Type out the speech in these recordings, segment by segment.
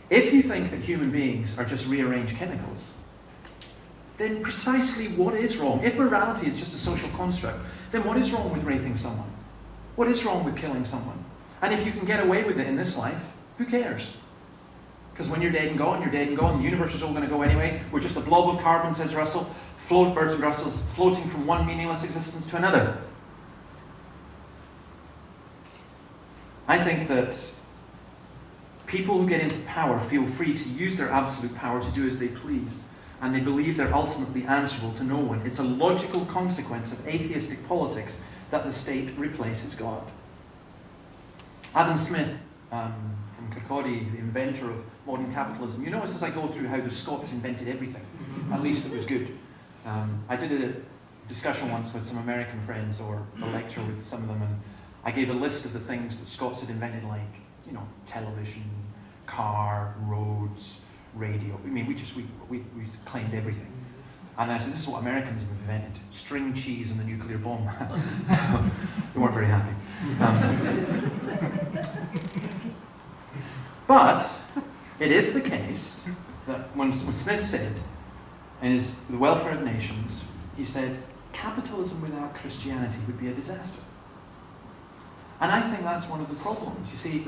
If you think that human beings are just rearranged chemicals, then precisely what is wrong? If morality is just a social construct, then what is wrong with raping someone? What is wrong with killing someone? And if you can get away with it in this life, who cares? Because when you're dead and gone, you're dead and gone. The universe is all going to go anyway. We're just a blob of carbon, says Russell. Bertrand Russell's floating from one meaningless existence to another. I think that people who get into power feel free to use their absolute power to do as they please, and they believe they're ultimately answerable to no one. It's a logical consequence of atheistic politics that the state replaces God. Adam Smith, from Kirkcaldy, the inventor of modern capitalism, you notice as I go through how the Scots invented everything. At least it was good. I did a discussion once with some American friends, or a lecture with some of them, and I gave a list of the things that Scots had invented, like, television, car, roads, radio. I mean, we claimed everything. And I said, this is what Americans have invented: string cheese and the nuclear bomb. So they weren't very happy. But it is the case that when Smith said, in The Welfare of Nations, he said, capitalism without Christianity would be a disaster. And I think that's one of the problems. You see,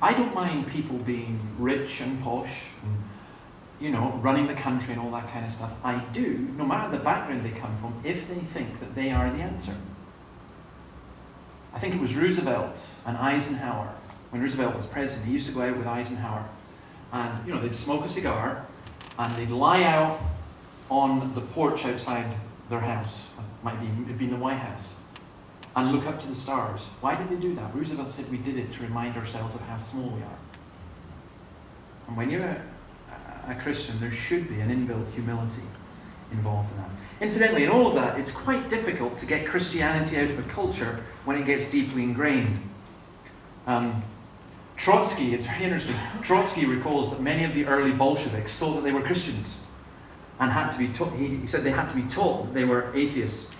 I don't mind people being rich and posh and, running the country and all that kind of stuff. I do, no matter the background they come from, if they think that they are the answer. I think it was Roosevelt and Eisenhower. When Roosevelt was president, he used to go out with Eisenhower, and they'd smoke a cigar and they'd lie out on the porch outside their house. It'd be in the White House, and look up to the stars. Why did they do that? Roosevelt said we did it to remind ourselves of how small we are. And when you're a Christian, there should be an inbuilt humility involved in that. Incidentally, in all of that, it's quite difficult to get Christianity out of a culture when it gets deeply ingrained. Trotsky, it's very interesting, Trotsky recalls that many of the early Bolsheviks thought that they were Christians and had to be taught, he said they had to be taught that they were atheists.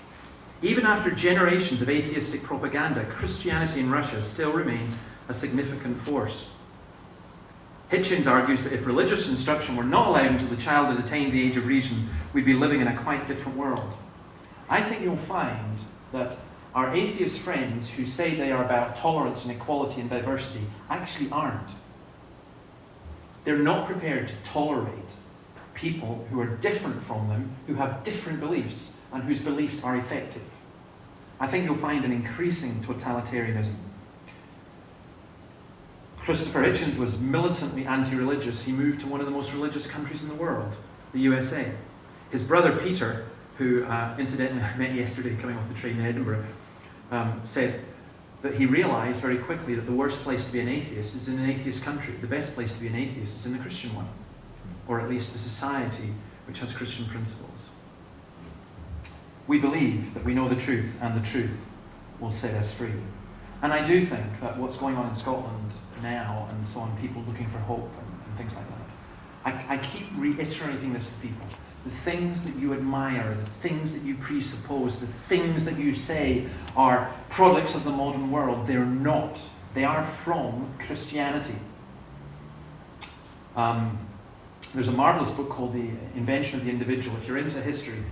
Even after generations of atheistic propaganda, Christianity in Russia still remains a significant force. Hitchens argues that if religious instruction were not allowed until the child had attained the age of reason, we'd be living in a quite different world. I think you'll find that our atheist friends who say they are about tolerance and equality and diversity actually aren't. They're not prepared to tolerate people who are different from them, who have different beliefs, and whose beliefs are effective. I think you'll find an increasing totalitarianism. Christopher Hitchens was militantly anti-religious. He moved to one of the most religious countries in the world, the USA. His brother Peter, who incidentally I met yesterday coming off the train in Edinburgh, said that he realized very quickly that the worst place to be an atheist is in an atheist country. The best place to be an atheist is in the Christian one, or at least a society which has Christian principles. We believe that we know the truth, and the truth will set us free. And I do think that what's going on in Scotland now, and so on, people looking for hope and things like that, I keep reiterating this to people. The things that you admire, the things that you presuppose, the things that you say are products of the modern world, they're not. They are from Christianity. There's a marvelous book called The Invention of the Individual. If you're into history,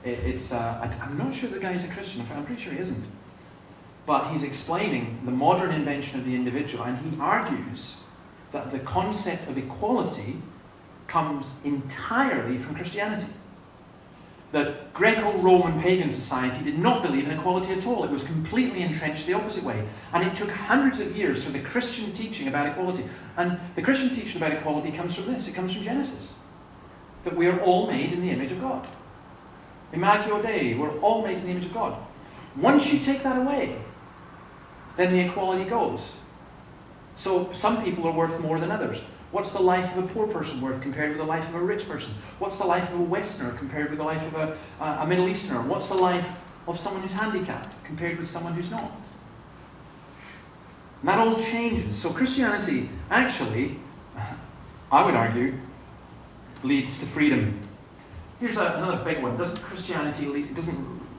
I'm not sure the guy's a Christian. In fact, I'm pretty sure he isn't. But he's explaining the modern invention of the individual, and he argues that the concept of equality comes entirely from Christianity. That Greco-Roman pagan society did not believe in equality at all. It was completely entrenched the opposite way. And it took hundreds of years for the Christian teaching about equality. And the Christian teaching about equality comes from this. It comes from Genesis. That we are all made in the image of God. Imago Dei, we're all made in the image of God. Once you take that away, then the equality goes. So some people are worth more than others. What's the life of a poor person worth compared with the life of a rich person? What's the life of a Westerner compared with the life of a Middle Easterner? What's the life of someone who's handicapped compared with someone who's not? And that all changes. So Christianity actually, I would argue, leads to freedom. Here's another big one. Doesn't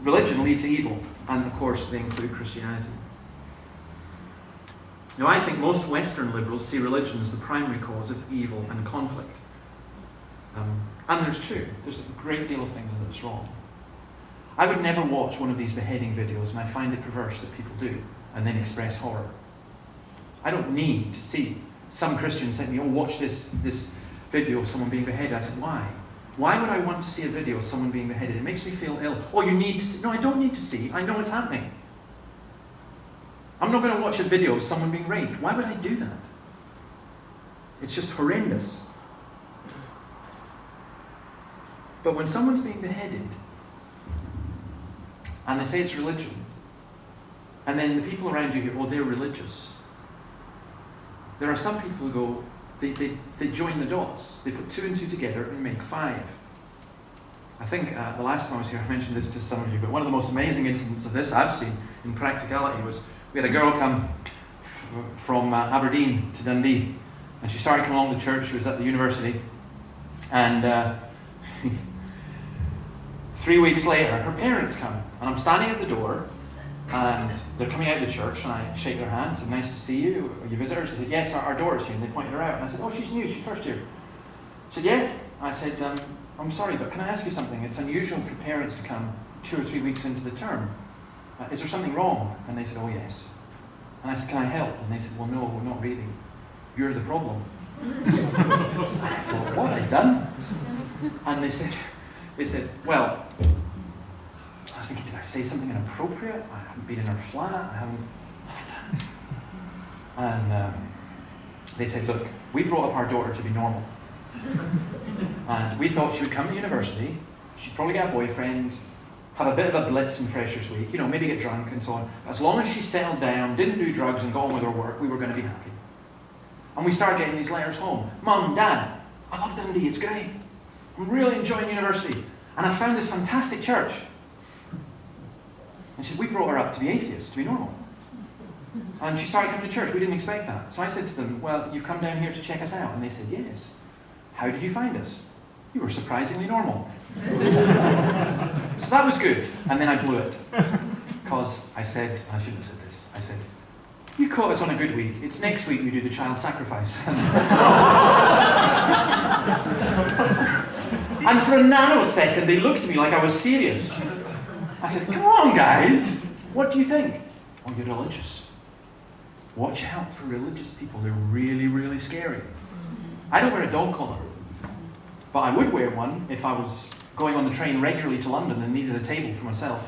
religion lead to evil? And of course they include Christianity. Now, I think most Western liberals see religion as the primary cause of evil and conflict. And there's a great deal of things that's wrong. I would never watch one of these beheading videos, and I find it perverse that people do, and then express horror. I don't need to see. Some Christians said to me, oh, watch this video of someone being beheaded. I said, why? Why would I want to see a video of someone being beheaded? It makes me feel ill. Oh, you need to see. No, I don't need to see. I know it's happening. I'm not going to watch a video of someone being raped. Why would I do that? It's just horrendous. But when someone's being beheaded, and they say it's religion, and then the people around you go, oh, they're religious. There are some people who go, they join the dots. They put 2 and 2 together and make 5. I think the last time I was here, I mentioned this to some of you, but one of the most amazing incidents of this I've seen in practicality was we had a girl come from Aberdeen to Dundee, and she started coming along to church. She was at the university, and 3 weeks later, her parents come, and I'm standing at the door, and they're coming out of the church, and I shake their hands, and nice to see you. Are you visitors? They said, yes, our daughter's here, and they pointed her out, and I said, oh, she's new, she's first year. I said, yeah. I said, I'm sorry, but can I ask you something? It's unusual for parents to come 2 or 3 weeks into the term. Is there something wrong? And they said, oh, yes. And I said, can I help? And they said, well, no, not really. You're the problem. I thought, what have I done? And they said, well, I was thinking, did I say something inappropriate? I haven't been in her flat. I haven't. And they said, look, we brought up our daughter to be normal. And we thought she would come to university, she'd probably get a boyfriend, have a bit of a blitz in Freshers Week, maybe get drunk and so on. As long as she settled down, didn't do drugs and got on with her work, we were going to be happy. And we started getting these letters home. Mum, Dad, I love Dundee, it's great. I'm really enjoying university. And I found this fantastic church. And she said, we brought her up to be atheist, to be normal. And she started coming to church. We didn't expect that. So I said to them, well, you've come down here to check us out. And they said, yes. How did you find us? You were surprisingly normal. So that was good. And then I blew it. Because I said, I shouldn't have said this. I said, you caught us on a good week. It's next week we do the child sacrifice. And for a nanosecond, they looked at me like I was serious. I said, come on, guys. What do you think? Oh, you're religious. Watch out for religious people. They're really, really scary. I don't wear a dog collar. But I would wear one if I was going on the train regularly to London and needed a table for myself.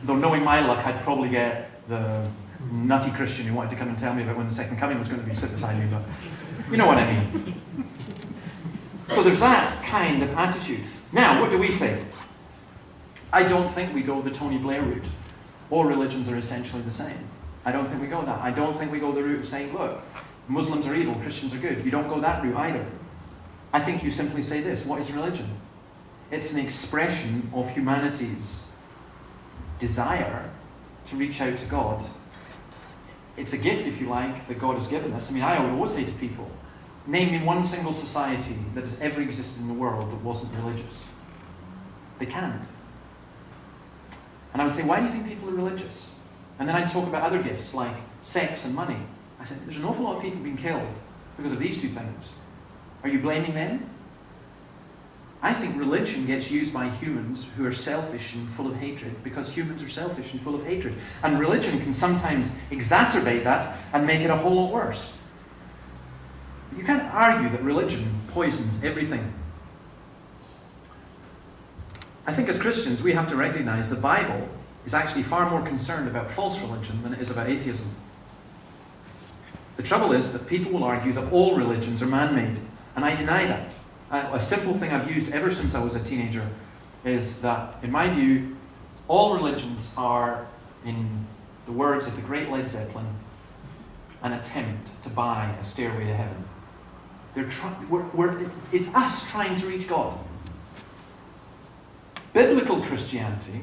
Though knowing my luck, I'd probably get the nutty Christian who wanted to come and tell me about when the second coming was going to be sit beside me, but you know what I mean. So there's that kind of attitude. Now, what do we say? I don't think we go the Tony Blair route. All religions are essentially the same. I don't think we go that. I don't think we go the route of saying, look, Muslims are evil, Christians are good. You don't go that route either. I think you simply say this: what is religion? It's an expression of humanity's desire to reach out to God. It's a gift, if you like, that God has given us. I mean, I would always say to people, name me one single society that has ever existed in the world that wasn't religious. They can't. And I would say, why do you think people are religious? And then I'd talk about other gifts like sex and money. I said, there's an awful lot of people being killed because of these two things. Are you blaming them? I think religion gets used by humans who are selfish and full of hatred because humans are selfish and full of hatred. And religion can sometimes exacerbate that and make it a whole lot worse. You can't argue that religion poisons everything. I think as Christians we have to recognize the Bible is actually far more concerned about false religion than it is about atheism. The trouble is that people will argue that all religions are man-made, and I deny that. A simple thing I've used ever since I was a teenager is that, in my view, all religions are, in the words of the great Led Zeppelin, an attempt to buy a stairway to heaven. It's us trying to reach God. Biblical Christianity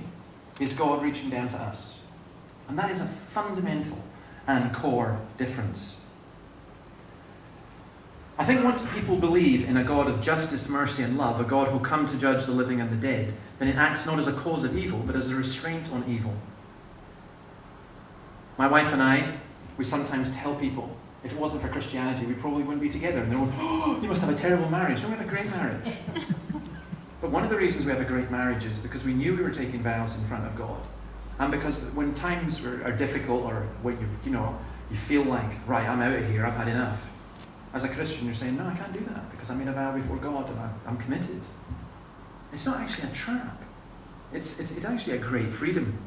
is God reaching down to us. And that is a fundamental and core difference. I think once people believe in a God of justice, mercy and love, a God who come to judge the living and the dead, then it acts not as a cause of evil, but as a restraint on evil. My wife and I, we sometimes tell people, if it wasn't for Christianity, we probably wouldn't be together. And they're all, oh, you must have a terrible marriage. No, we have a great marriage. But one of the reasons we have a great marriage is because we knew we were taking vows in front of God. And because when times are difficult, or when you feel like, right, I'm out of here, I've had enough. As a Christian, you're saying, no, I can't do that because I made a vow before God and I'm committed. It's not actually a trap. It's actually a great freedom.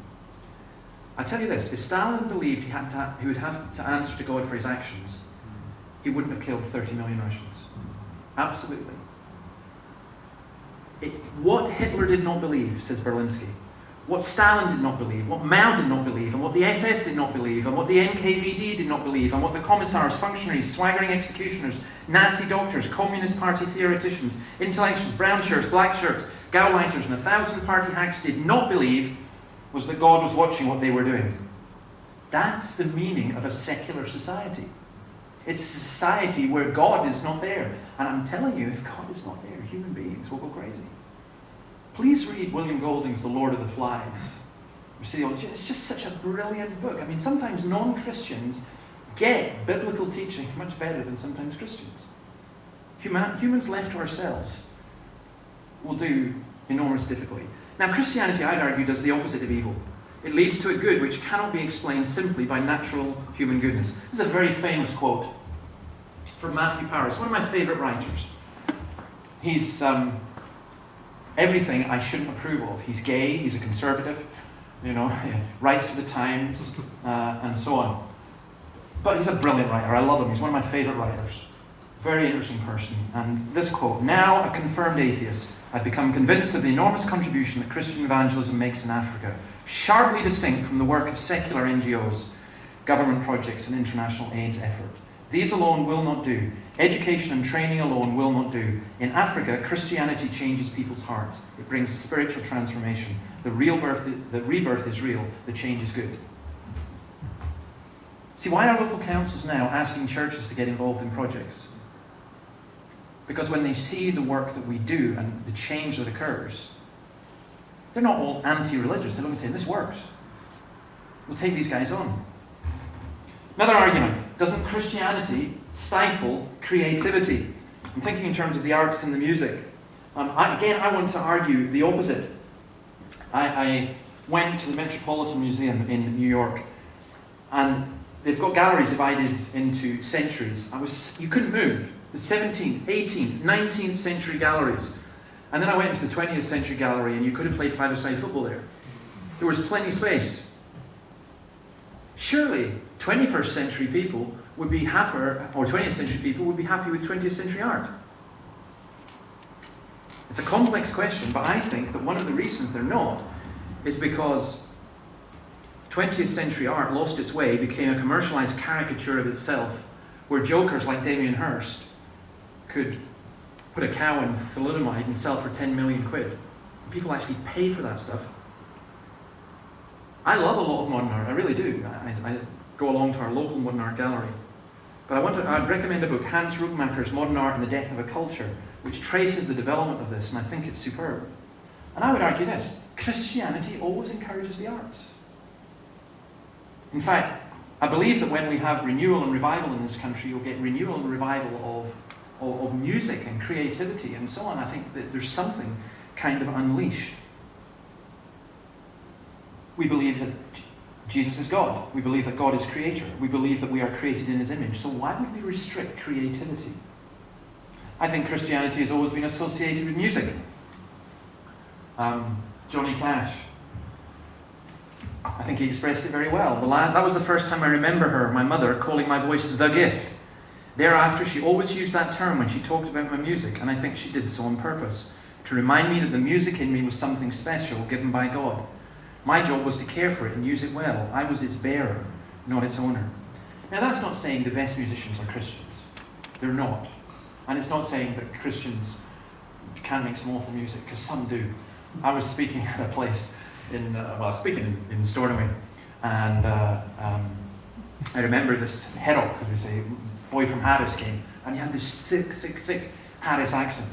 I tell you this, if Stalin believed he would have to answer to God for his actions, he wouldn't have killed 30 million Russians. Absolutely. What Hitler did not believe, says Berlinski, what Stalin did not believe, what Mao did not believe, and what the SS did not believe, and what the NKVD did not believe, and what the commissars, functionaries, swaggering executioners, Nazi doctors, Communist Party theoreticians, intellectuals, brown shirts, black shirts, Gauleiters, and 1,000 party hacks did not believe was that God was watching what they were doing. That's the meaning of a secular society. It's a society where God is not there. And I'm telling you, if God is not there, human beings will go crazy. Please read William Golding's The Lord of the Flies. You see, it's just such a brilliant book. I mean, sometimes non-Christians get biblical teaching much better than sometimes Christians. Humans left to ourselves will do enormous difficulty. Now, Christianity, I'd argue, does the opposite of evil. It leads to a good which cannot be explained simply by natural human goodness. This is a very famous quote from Matthew Paris, one of my favourite writers. He's everything I shouldn't approve of. He's gay, he's a conservative, writes for the Times, and so on. But he's a brilliant writer. I love him. He's one of my favourite writers. Very interesting person. And this quote, now a confirmed atheist, I've become convinced of the enormous contribution that Christian evangelism makes in Africa, sharply distinct from the work of secular NGOs, government projects, and international AIDS effort. These alone will not do. Education and training alone will not do. In Africa, Christianity changes people's hearts. It brings a spiritual transformation. The rebirth is real. The change is good. See, why are local councils now asking churches to get involved in projects? Because when they see the work that we do and the change that occurs, they're not all anti-religious. They're looking and saying, this works. We'll take these guys on. Another argument, doesn't Christianity stifle creativity? I'm thinking in terms of the arts and the music. I want to argue the opposite. I went to the Metropolitan Museum in New York, and they've got galleries divided into centuries. You couldn't move. The 17th, 18th, 19th century galleries. And then I went into the 20th century gallery, and you could have played five-a-side football there. There was plenty of space. Surely 21st century people would be happier, or 20th century people would be happy with 20th century art. It's a complex question, but I think that one of the reasons they're not is because 20th century art lost its way, became a commercialized caricature of itself, where jokers like Damien Hirst could put a cow in thalidomide and sell it for 10 million quid. People actually pay for that stuff. I love a lot of modern art, I really do. I go along to our local modern art gallery. But I'd recommend a book, Hans Ruckmacher's Modern Art and the Death of a Culture, which traces the development of this, and I think it's superb. And I would argue this, Christianity always encourages the arts. In fact, I believe that when we have renewal and revival in this country, you'll get renewal and revival of music and creativity and so on. I think that there's something kind of unleashed. We believe that Jesus is God. We believe that God is creator. We believe that we are created in his image. So why would we restrict creativity? I think Christianity has always been associated with music. Johnny Cash, I think he expressed it very well. That was the first time I remember her, my mother, calling my voice the gift. Thereafter, she always used that term when she talked about my music, and I think she did so on purpose, to remind me that the music in me was something special given by God. My job was to care for it and use it well. I was its bearer, not its owner. Now, that's not saying the best musicians are Christians. They're not. And it's not saying that Christians can't make some awful music, because some do. I was speaking at a place speaking in Stornoway, and I remember this Herok, as we say, boy from Harris came, and he had this thick Harris accent,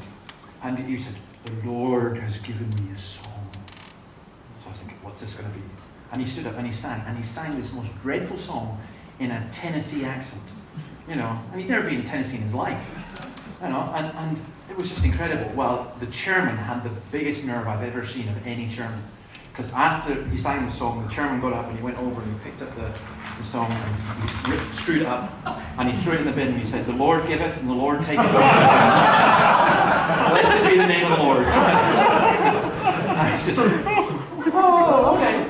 and he said, "The Lord has given me a song." So I was thinking, what's this going to be? And he stood up and he sang this most dreadful song in a Tennessee accent, and he'd never been in Tennessee in his life, and it was just incredible. Well, the chairman had the biggest nerve I've ever seen of any chairman, because after he sang the song, the chairman got up and he went over and he picked up the song and he screwed it up and he threw it in the bin and he said, "The Lord giveth and the Lord taketh away. Blessed be the name of the Lord." I was just, oh, okay.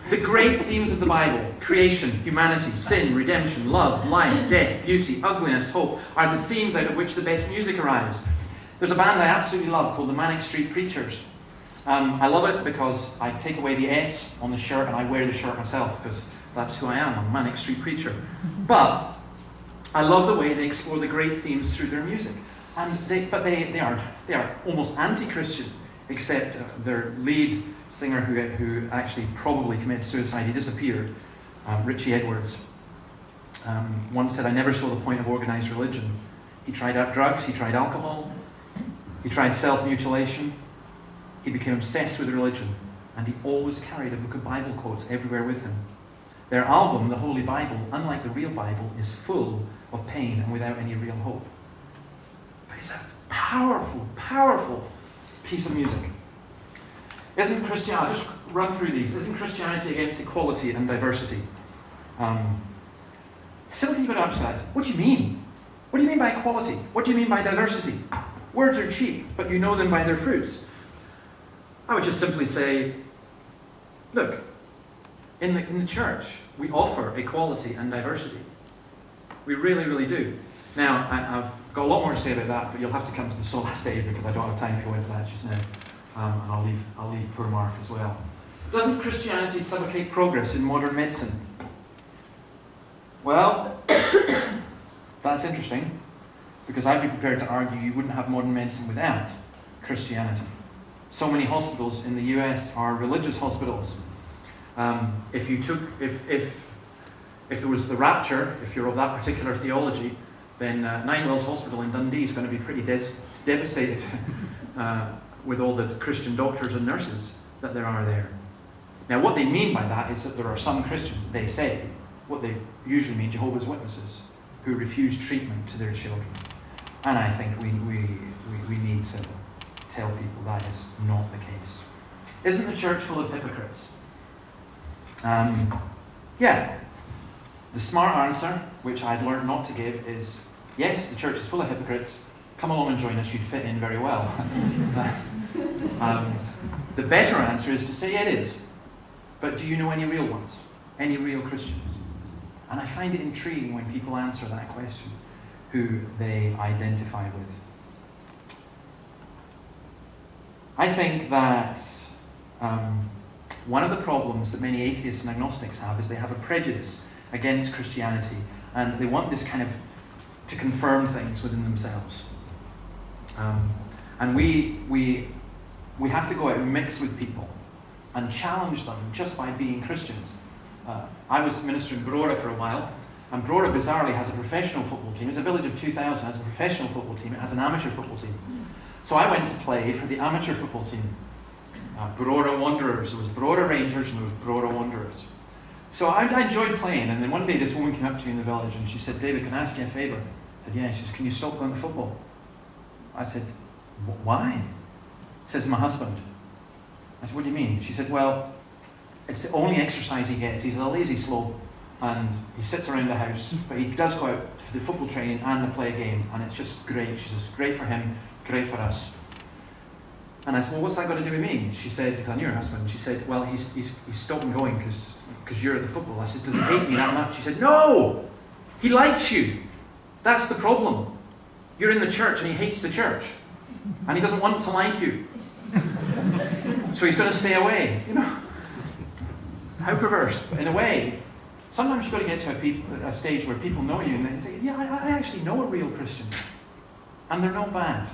The great themes of the Bible, creation, humanity, sin, redemption, love, life, death, beauty, ugliness, hope, are the themes out of which the best music arrives. There's a band I absolutely love called the Manic Street Preachers. I love it because I take away the S on the shirt and I wear the shirt myself because that's who I am. I'm a Manic Street Preacher. But I love the way they explore the great themes through their music. And they are almost anti-Christian, except their lead singer who actually probably committed suicide. He disappeared, Richie Edwards. Once said, "I never saw the point of organized religion." He tried out drugs, he tried alcohol, he tried self-mutilation. He became obsessed with religion, and he always carried a book of Bible quotes everywhere with him. Their album, The Holy Bible, unlike the real Bible, is full of pain and without any real hope. But it's a powerful, powerful piece of music. Isn't Christianity, I'll just run through these, isn't Christianity against equality and diversity? Simple thing you've got to emphasize, what do you mean? What do you mean by equality? What do you mean by diversity? Words are cheap, but you know them by their fruits. I would just simply say, look, in the church, we offer equality and diversity. We really, really do. Now, I've got a lot more to say about that, but you'll have to come to the sola stage because I don't have time to go into that just now. And I'll leave poor Mark as well. Doesn't Christianity suffocate progress in modern medicine? Well, that's interesting, because I'd be prepared to argue you wouldn't have modern medicine without Christianity. So many hospitals in the US are religious hospitals. If there was the rapture, if you're of that particular theology, then Ninewells Hospital in Dundee is going to be pretty devastated with all the Christian doctors and nurses that there are there. Now, what they mean by that is that there are some Christians, they say, what they usually mean Jehovah's Witnesses, who refuse treatment to their children. And I think we need to tell people that is not the case. Isn't the church full of hypocrites? Yeah. The smart answer, which I've learned not to give, is yes, the church is full of hypocrites. Come along and join us, you'd fit in very well. The better answer is to say it is. But do you know any real ones? Any real Christians? And I find it intriguing when people answer that question, who they identify with. I think that one of the problems that many atheists and agnostics have is they have a prejudice against Christianity, and they want this kind of to confirm things within themselves. And we have to go out and mix with people and challenge them just by being Christians. I was minister in Brora for a while, and Brora bizarrely has a professional football team. It's a village of 2,000, has a professional football team, it has an amateur football team. So I went to play for the amateur football team. Brora Wanderers, there was Brora Rangers and there was Brora Wanderers. So I enjoyed playing, and then one day this woman came up to me in the village and she said, "David, can I ask you a favour?" I said, "Yeah." She says, "Can you stop going to football?" I said, "Why?" She says, "My husband." I said, "What do you mean?" She said, "Well, it's the only exercise he gets. He's a lazy slow, and he sits around the house, but he does go out for the football training and to play a game, and it's just great." She says, "Great for him, great for us." And I said, "Well, what's that got to do with me?" She said, "Because I knew your husband." She said, "Well, he's stopping going because you're at the football." I said, "Does he hate me that much?" She said, "No! He likes you. That's the problem. You're in the church and he hates the church. And he doesn't want to like you. So he's going to stay away." You know? How perverse. But in a way, sometimes you've got to get to a stage where people know you and they say, "Yeah, I actually know a real Christian. And they're not bad."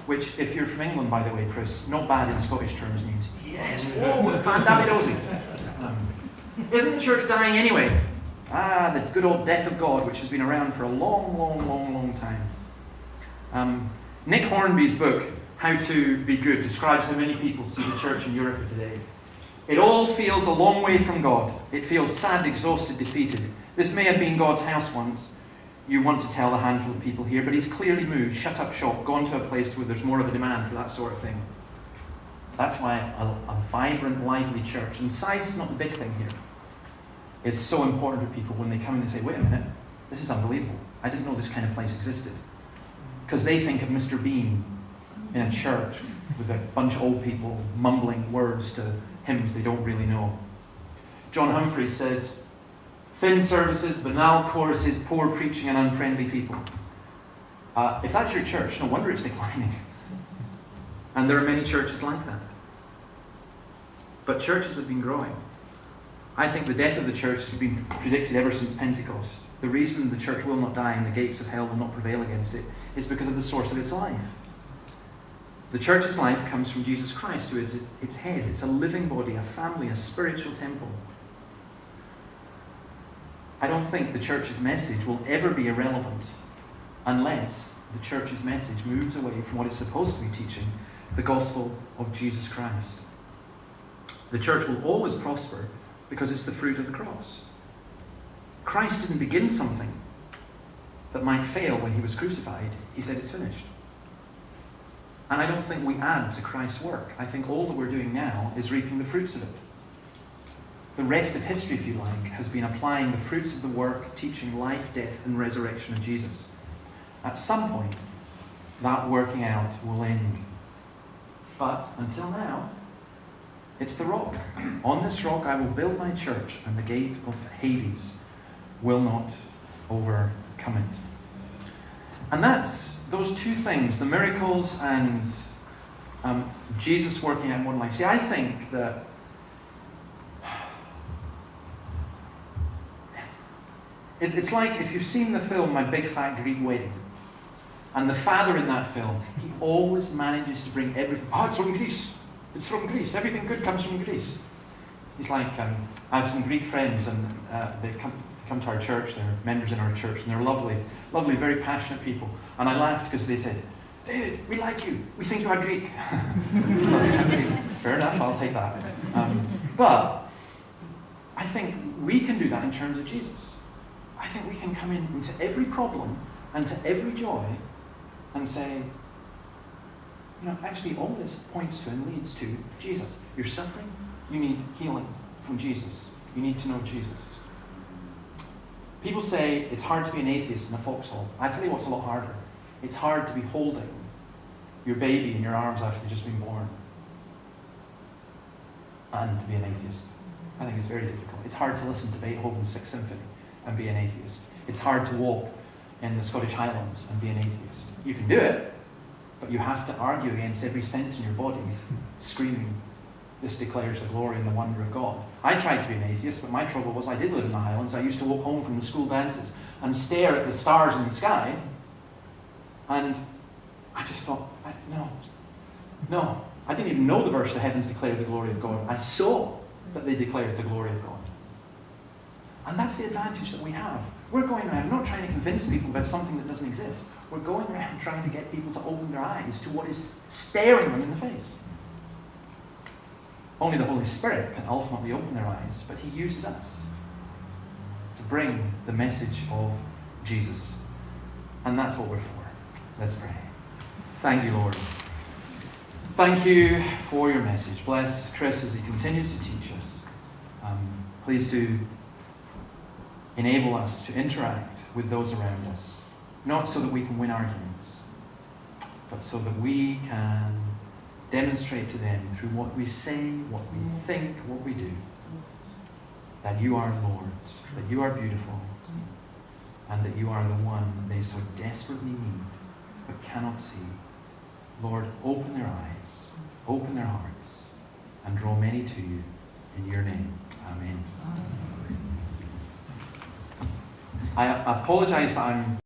Which, if you're from England, by the way, Chris, not bad in Scottish terms means, yes, whoa, fandabidosi. Isn't the church dying anyway? The good old death of God, which has been around for a long, long, long, long time. Nick Hornby's book, how to be good describes how many people see the church in Europe today. It all feels a long way from God. It feels sad, exhausted, defeated. This may have been God's house once, you want to tell a handful of people here, but he's clearly moved, shut up shop, gone to a place where there's more of a demand for that sort of thing. That's why a vibrant, lively church, and size is not the big thing here, is so important for people when they come and they say, wait a minute, this is unbelievable. I didn't know this kind of place existed. Because they think of Mr. Bean in a church with a bunch of old people mumbling words to hymns they don't really know. John Humphrey says, thin services, banal choruses, poor preaching and unfriendly people. If that's your church, no wonder it's declining. And there are many churches like that. But churches have been growing. I think the death of the church has been predicted ever since Pentecost. The reason the church will not die and the gates of hell will not prevail against it is because of the source of its life. The church's life comes from Jesus Christ, who is its head. It's a living body, a family, a spiritual temple. I don't think the church's message will ever be irrelevant unless the church's message moves away from what it's supposed to be teaching, the gospel of Jesus Christ. The church will always prosper because it's the fruit of the cross. Christ didn't begin something that might fail when he was crucified. He said it's finished. And I don't think we add to Christ's work. I think all that we're doing now is reaping the fruits of it. The rest of history, if you like, has been applying the fruits of the work, teaching life, death, and resurrection of Jesus. At some point, that working out will end. But until now, it's the rock. On this rock I will build my church, and the gate of Hades will not overcome it. And that's those two things, the miracles and Jesus working out modern life. See, I think that it's like if you've seen the film My Big Fat Greek Wedding, and the father in that film, he always manages to bring everything. Oh, it's from Greece. It's from Greece. Everything good comes from Greece. He's like, I have some Greek friends, and they come to our church. They're members in our church, and they're lovely, lovely, very passionate people. And I laughed because they said, David, we like you. We think you are Greek. So, fair enough, I'll take that. But I think we can do that in terms of Jesus. I think we can come into every problem and to every joy and say, actually all this points to and leads to Jesus. You're suffering, you need healing from Jesus. You need to know Jesus. People say it's hard to be an atheist in a foxhole. I tell you what's a lot harder. It's hard to be holding your baby in your arms after they've just been born and to be an atheist. I think it's very difficult. It's hard to listen to Beethoven's Sixth Symphony and be an atheist. It's hard to walk in the Scottish Highlands and be an atheist. You can do it, but you have to argue against every sense in your body, screaming, this declares the glory and the wonder of God. I tried to be an atheist, but my trouble was I did live in the Highlands. I used to walk home from the school dances and stare at the stars in the sky, and I just thought, no. I didn't even know the verse, the heavens declare the glory of God. I saw that they declared the glory of God. And that's the advantage that we have. We're going around not trying to convince people about something that doesn't exist. We're going around trying to get people to open their eyes to what is staring them in the face. Only the Holy Spirit can ultimately open their eyes, but he uses us to bring the message of Jesus. And that's what we're for. Let's pray. Thank you, Lord. Thank you for your message. Bless Chris as he continues to teach us. Please do enable us to interact with those around us, not so that we can win arguments, but so that we can demonstrate to them through what we say, what we think, what we do, that you are Lord, that you are beautiful, and that you are the one they so desperately need but cannot see. Lord, open their eyes, open their hearts, and draw many to you in your name. Amen. I apologize that I'm